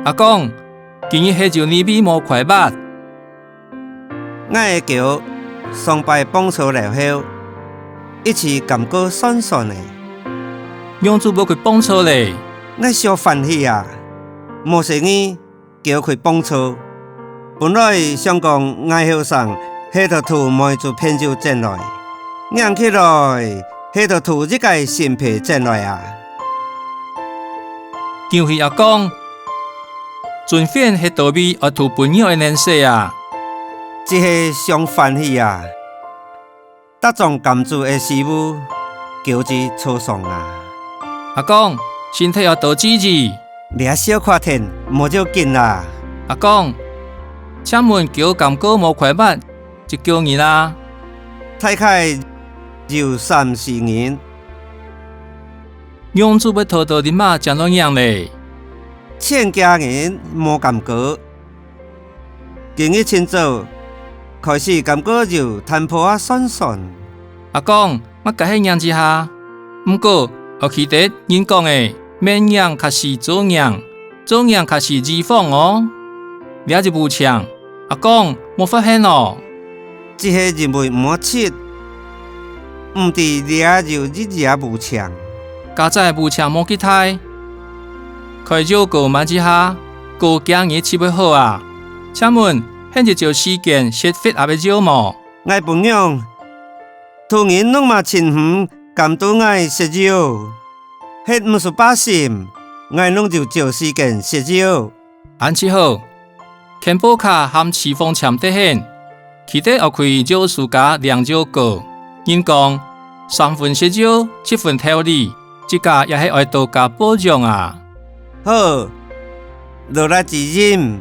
阿公，今日下就你比无快捌。我会叫双拜帮操了后，一起感觉爽爽的。养主要去帮操咧，我小欢喜啊！无生意叫佢帮操，本来想讲爱后上下头土买做片就进来，养起来下头土一个新皮进来啊！姜辉阿公，准片是倒比而土本有的颜色啊！这是上欢喜啊！搭种甘蔗的师傅叫至初上啊！阿公，身体要多支持。掠小看天，莫就紧啦！阿公，请问叫感觉无快捌，就叫你啦。太开就3-4年，养主要偷偷的嘛，怎样样嘞？欠家人无感觉，今日清早开始感觉就摊破啊酸酸。阿公，我改迄样一下。不过后期得人讲的，免样较是做样，做样较是预防哦。了就不强，阿公无发现哦。这些认为无切，唔知掠就日夜无强。家在不强莫去睇，开就过慢一下，过今日吃不好啊。请问现在就时间设法也要少么？我朋友突然弄嘛亲远，感到我食肉，迄唔是把心，我弄就找时间食肉。安七好，天宝卡含起风强得很，其他后开就自家量就过。人讲3分食肉，7分调理，这家也是爱多加保障啊。好，落来一饮。